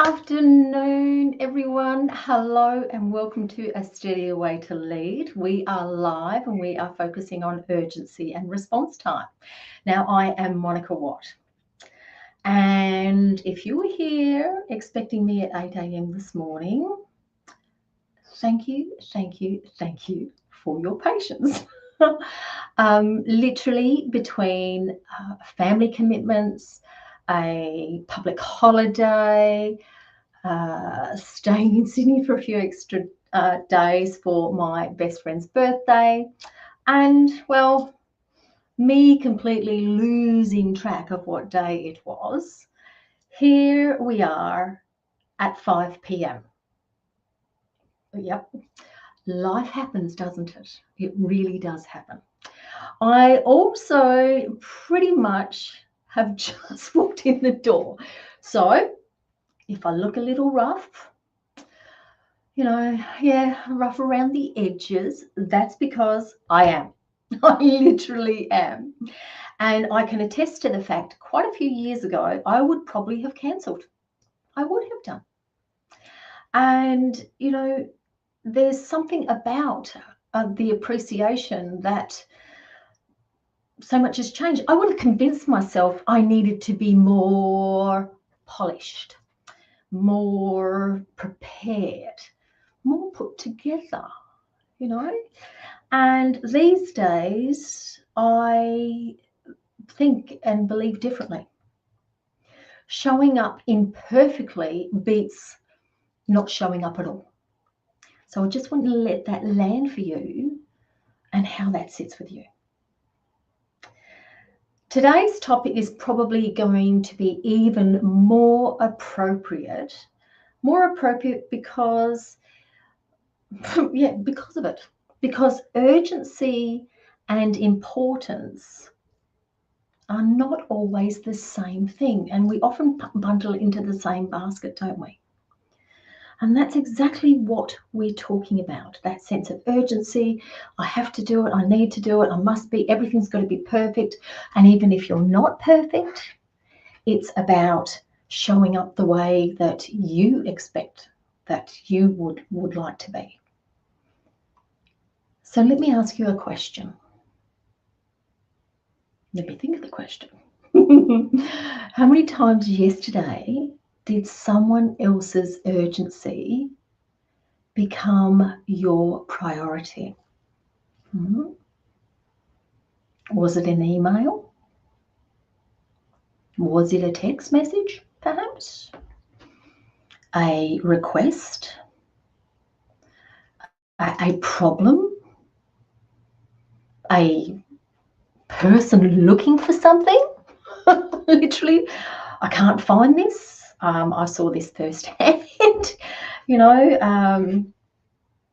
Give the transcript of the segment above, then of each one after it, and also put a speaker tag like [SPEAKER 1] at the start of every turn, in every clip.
[SPEAKER 1] afternoon, everyone. Hello and welcome to A Steadier Way to Lead. We are live and we are focusing on urgency and response time. Now, I am Monica Watt. And if you were here expecting me at 8 a.m. this morning, thank you for your patience. Literally between family commitments, a public holiday, staying in Sydney for a few extra days for my best friend's birthday, and well, me completely losing track of what day it was. Here we are at 5 p.m. Yep, life happens, doesn't it? It really does happen. I also pretty much have just walked in the door. So if I look a little rough, rough around the edges, that's because I am. I literally am. And I can attest to the fact quite a few years ago, I would probably have cancelled. I would have done. And, there's something about the appreciation that so much has changed. I would have convinced myself I needed to be more polished, more prepared, more put together, And these days, I think and believe differently. Showing up imperfectly beats not showing up at all. So I just want to let that land for you and how that sits with you. Today's topic is probably going to be even more appropriate because because of it. Because urgency and importance are not always the same thing. And we often bundle into the same basket, don't we? And that's exactly what we're talking about, that sense of urgency. I have to do it. I need to do it. I must be. Everything's got to be perfect. And even if you're not perfect, it's about showing up the way that you expect that you would like to be. So let me ask you a question. Let me think of the question. How many times yesterday did someone else's urgency become your priority? Was it an email? Was it a text message, perhaps? A request? A problem? A person looking for something? Literally, I can't find this. I saw this firsthand.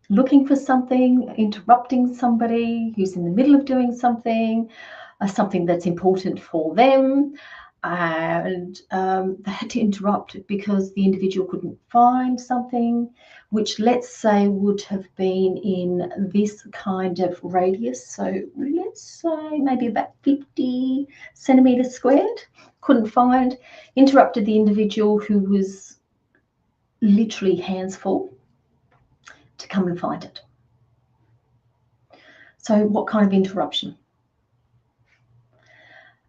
[SPEAKER 1] Looking for something, interrupting somebody who's in the middle of doing something that's important for them, and they had to interrupt because the individual couldn't find something, which let's say would have been in this kind of radius. So let's say maybe about 50 centimeters squared. Couldn't find, interrupted the individual who was literally hands full to come and find it. So what kind of interruption?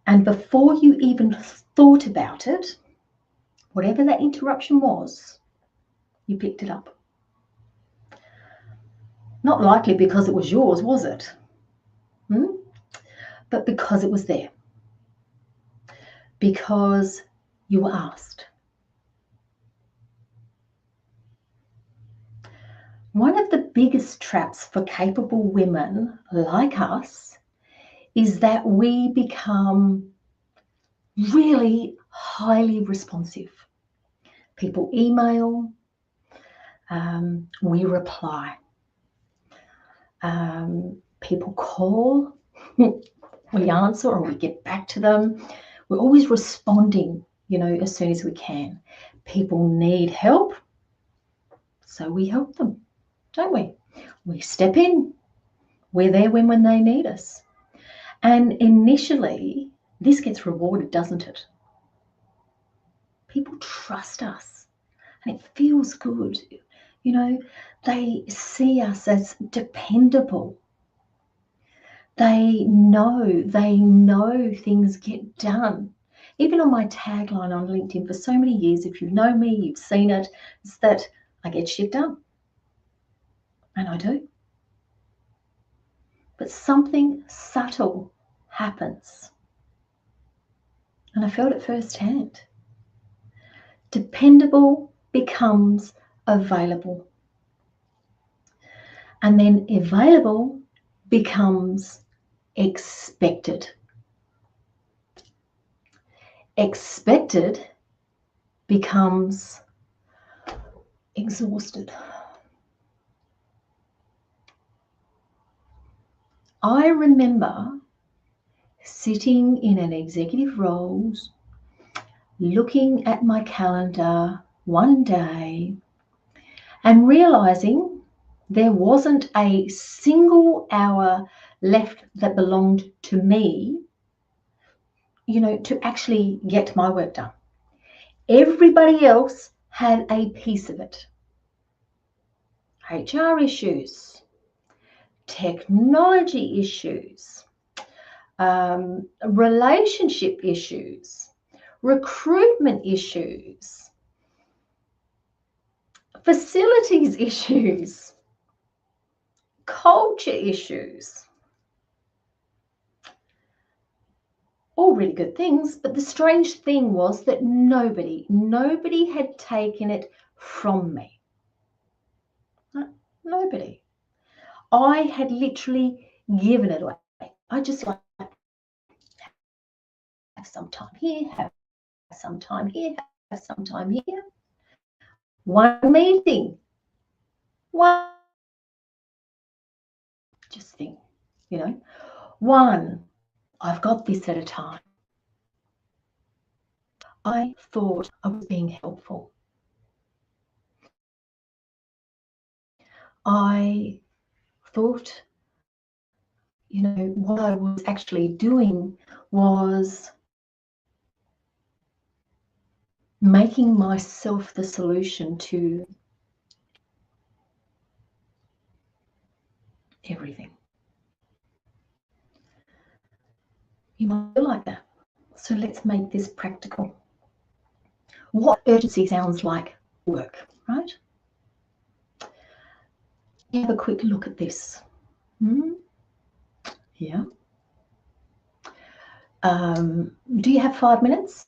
[SPEAKER 1] And before you even thought about it, whatever that interruption was, you picked it up. Not likely because it was yours, was it? But because it was there. Because you were asked. One of the biggest traps for capable women like us is that we become really highly responsive. People email, we reply. People call, we answer or we get back to them. We're always responding, as soon as we can. People need help, so we help them, don't we? We step in. We're there when they need us. And initially, this gets rewarded, doesn't it? People trust us. and it feels good. You know, they see us as dependable. They know things get done. Even on my tagline on LinkedIn for so many years, if you know me, you've seen it, it's that I get shit done. And I do. But something subtle happens. And I felt it firsthand. Dependable becomes available. And then available becomes expected. Expected becomes exhausted. I remember sitting in an executive role, looking at my calendar one day and realizing there wasn't a single hour left that belonged to me, to actually get my work done. Everybody else had a piece of it. HR issues, technology issues, relationship issues, recruitment issues, facilities issues, culture issues. All really good things, but the strange thing was that nobody had taken it from me. Nobody. I had literally given it away. I just like have some time here, have some time here, have some time here. One meeting, one just thing, one, I've got this at a time. I thought I was being helpful. I thought, what I was actually doing was making myself the solution to everything. You might feel like that. So let's make this practical. What urgency sounds like work, right? Have a quick look at this. Yeah. Do you have 5 minutes?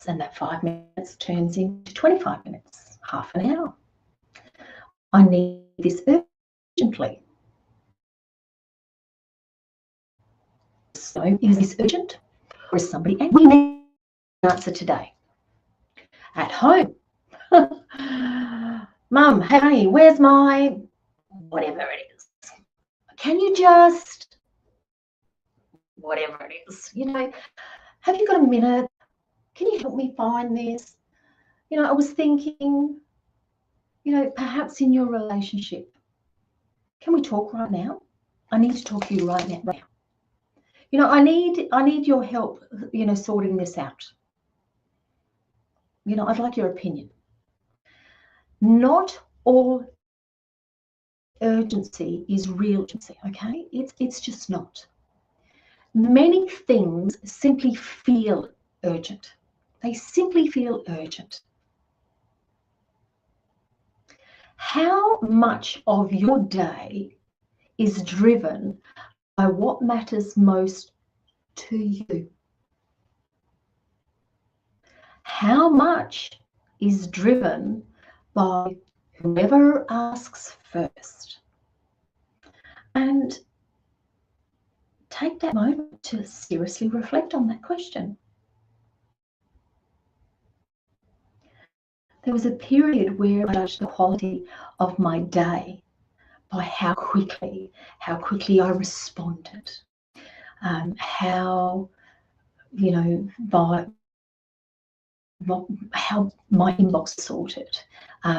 [SPEAKER 1] And that 5 minutes turns into 25 minutes, half an hour. I need this urgently. So is this urgent? Or is somebody angry? We need an answer today. At home. Mum, hey, where's my whatever it is? Can you just whatever it is? Have you got a minute? Can you help me find this? I was thinking, perhaps in your relationship, can we talk right now? I need to talk to you right now. I need your help, sorting this out. I'd like your opinion. Not all urgency is real urgency, okay? It's just not. Many things simply feel urgent. They simply feel urgent. How much of your day is driven by what matters most to you? How much is driven by whoever asks first? And take that moment to seriously reflect on that question. There was a period where I judged the quality of my day by how quickly I responded, by how my inbox was sorted,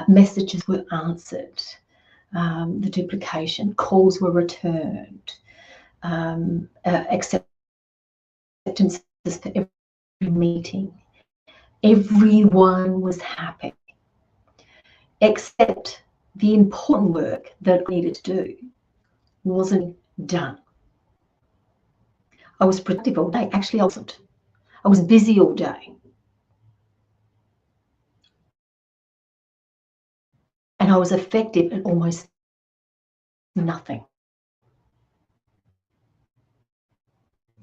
[SPEAKER 1] messages were answered, the duplication, calls were returned, acceptances for every meeting, Everyone was happy, except the important work that I needed to do wasn't done. I was productive all day. Actually, I wasn't. I was busy all day. And I was effective at almost nothing.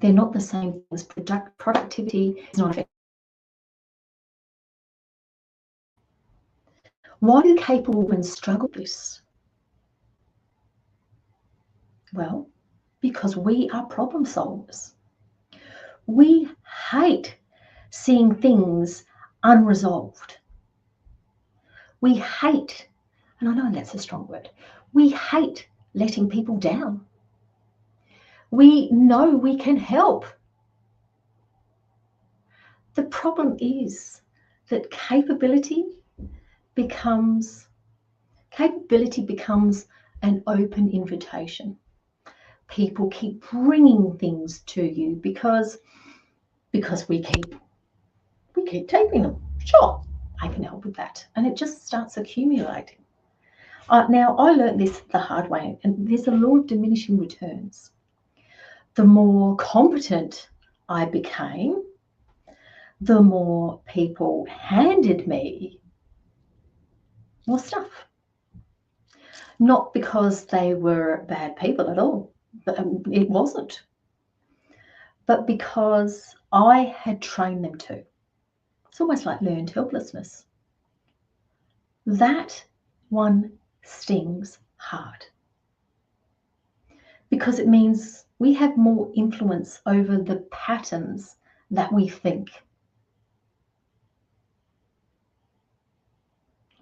[SPEAKER 1] They're not the same things. Productivity is not effective. Why do capable women struggle with this? Well, because we are problem solvers. We hate seeing things unresolved. We hate, and I know that's a strong word, we hate letting people down. We know we can help. The problem is that capability becomes an open invitation. People keep bringing things to you because we keep taking them. Sure, I can help with that, and it just starts accumulating. Now, I learned this the hard way, and there's a law of diminishing returns. The more competent I became, the more people handed me more stuff. Not because they were bad people at all, but it wasn't. But because I had trained them to. It's almost like learned helplessness. That one stings hard. Because it means we have more influence over the patterns that we think.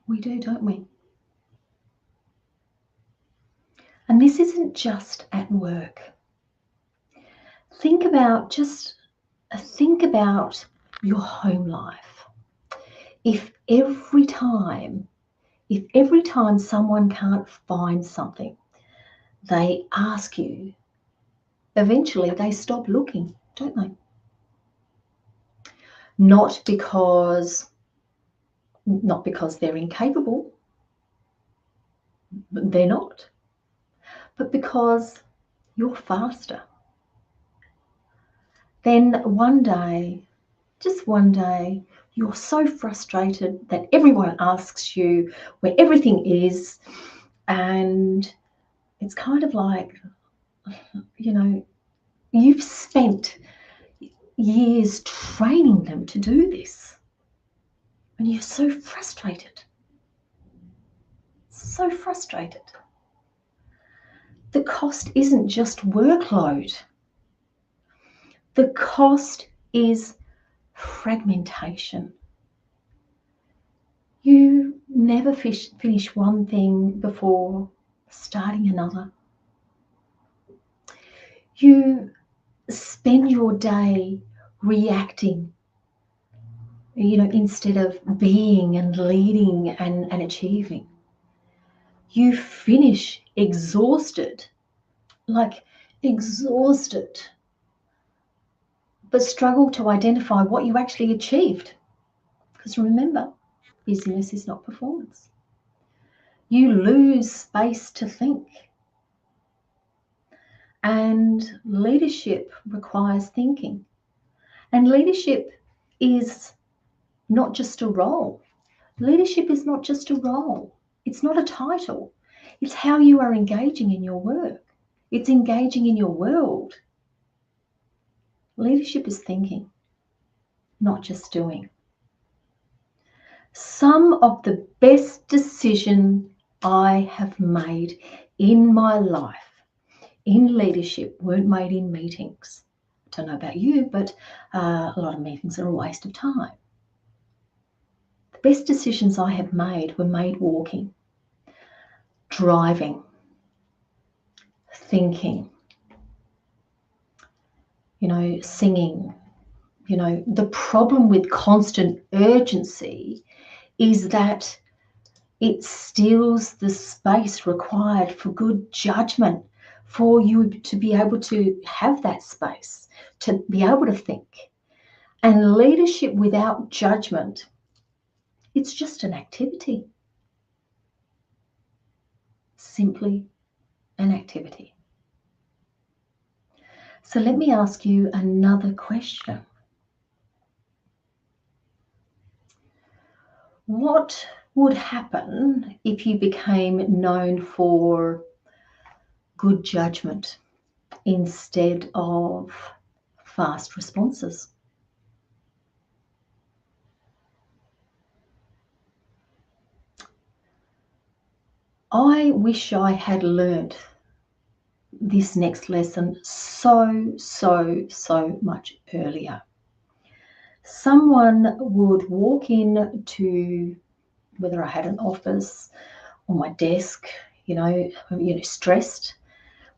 [SPEAKER 1] We do, don't we? And this isn't just at work. Think about your home life. If every time someone can't find something, they ask you, eventually they stop looking, don't they? Not because they're incapable, they're not, but because you're faster. Then just one day, you're so frustrated that everyone asks you where everything is, and it's kind of like, you've spent years training them to do this, and you're so frustrated. So frustrated. The cost isn't just workload. The cost is fragmentation. You never finish one thing before starting another. You spend your day reacting, instead of being and leading and achieving. You finish exhausted, but struggle to identify what you actually achieved. Because remember, busyness is not performance. You lose space to think. And leadership requires thinking. And leadership is not just a role. Leadership is not just a role. It's not a title. It's how you are engaging in your work. It's engaging in your world. Leadership is thinking, not just doing. Some of the best decisions I have made in my life in leadership weren't made in meetings. I don't know about you, but a lot of meetings are a waste of time. The best decisions I have made were made walking, driving, thinking, singing. The problem with constant urgency is that it steals the space required for good judgment, for you to be able to have that space, to be able to think. And leadership without judgment, it's just an activity. Simply an activity. So let me ask you another question. What would happen if you became known for good judgment instead of fast responses? I wish I had learnt this next lesson so much earlier. Someone would walk in to, whether I had an office or my desk, stressed.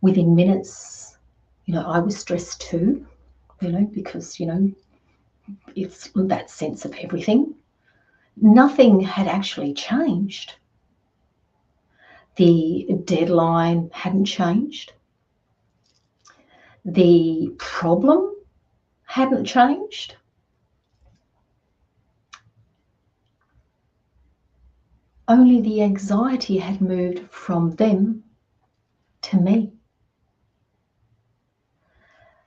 [SPEAKER 1] Within minutes, I was stressed too, because, it's that sense of everything. Nothing had actually changed. The deadline hadn't changed. The problem hadn't changed. Only the anxiety had moved from them to me.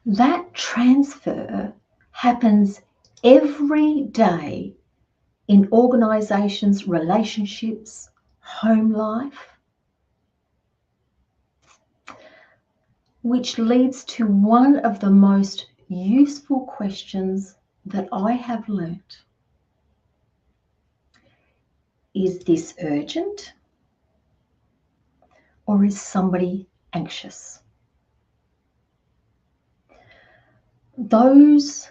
[SPEAKER 1] That transfer happens every day in organizations, relationships, home life, which leads to one of the most useful questions that I have learnt. Is this urgent, or is somebody anxious? Those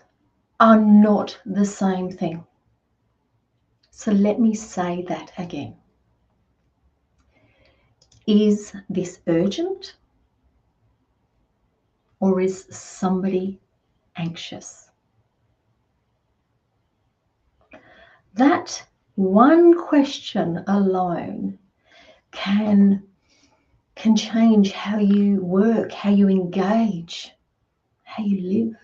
[SPEAKER 1] are not the same thing. So let me say that again. Is this urgent, or is somebody anxious? That one question alone can change how you work, how you engage, how you live.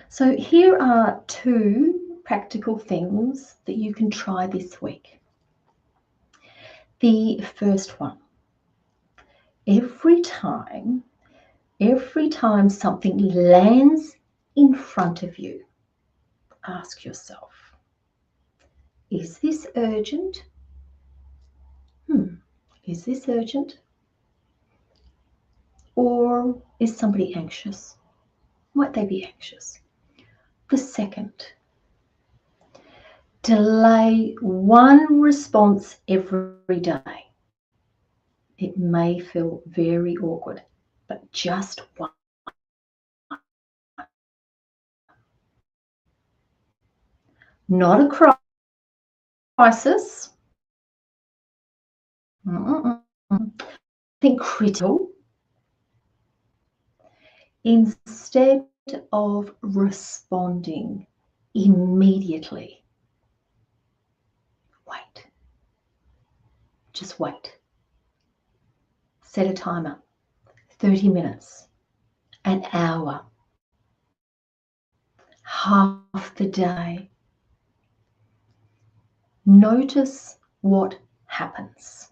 [SPEAKER 1] So here are 2 practical things that you can try this week. The first one, every time something lands in front of you, ask yourself, is this urgent? Is this urgent? Or is somebody anxious? Might they be anxious? The second, delay one response every day. It may feel very awkward, but just one. Not a crisis. Think critical. Instead of responding immediately, wait. Just wait. Set a timer, 30 minutes, an hour, half the day. Notice what happens.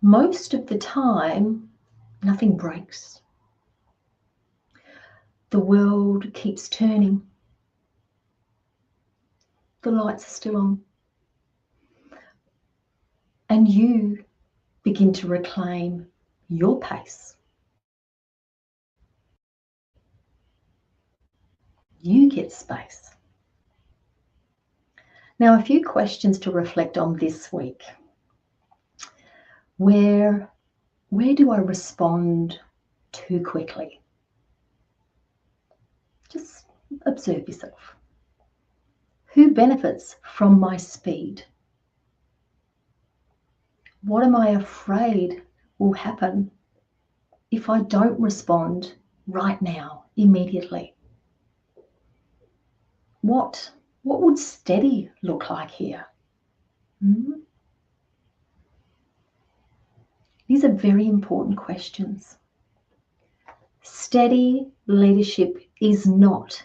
[SPEAKER 1] Most of the time, nothing breaks. The world keeps turning. The lights are still on. And you begin to reclaim your pace. You get space. Now, a few questions to reflect on this week. Where do I respond too quickly? Just observe yourself. Who benefits from my speed? What am I afraid will happen if I don't respond right now, immediately? What would steady look like here? These are very important questions. Steady leadership is not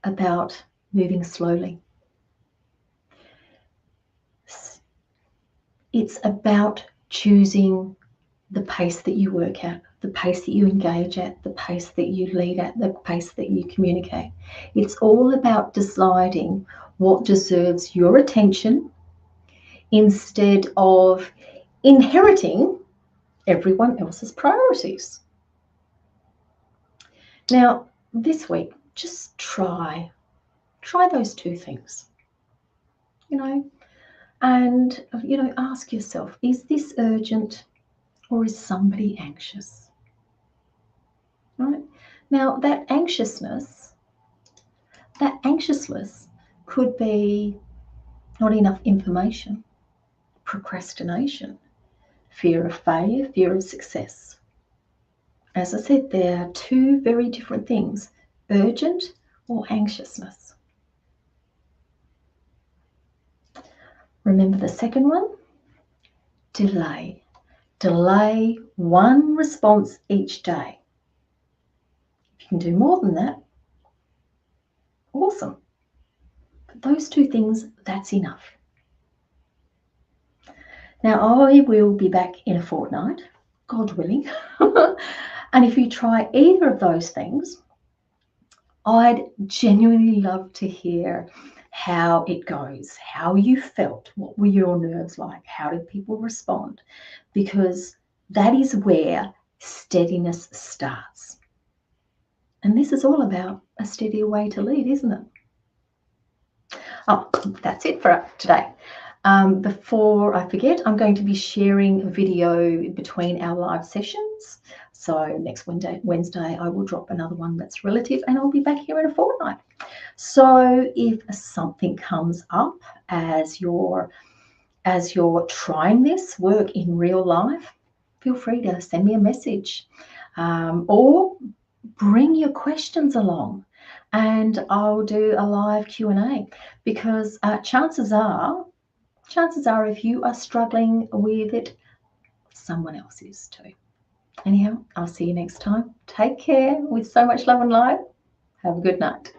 [SPEAKER 1] about moving slowly. It's about choosing the pace that you work at, the pace that you engage at, the pace that you lead at, the pace that you communicate. It's all about deciding what deserves your attention instead of inheriting everyone else's priorities. Now, this week, just try those two things, and, ask yourself, is this urgent or is somebody anxious? Right? Now, that anxiousness could be not enough information, procrastination, fear of failure, fear of success. As I said, there are two very different things, urgent or anxiousness. Remember the second one? Delay. Delay one response each day. If you can do more than that, awesome. But those two things, that's enough. Now, I will be back in a fortnight, God willing. And if you try either of those things, I'd genuinely love to hear how it goes, how you felt, what were your nerves like, how did people respond? Because that is where steadiness starts. And this is all about a steadier way to lead, isn't it? Oh, that's it for today. Before I forget, I'm going to be sharing a video between our live sessions. So next Wednesday, I will drop another one that's relative, and I'll be back here in a fortnight. So if something comes up as you're trying this work in real life, feel free to send me a message, or bring your questions along, and I'll do a live Q&A, because chances are if you are struggling with it, someone else is too. Anyhow, I'll see you next time. Take care with so much love and light. Have a good night.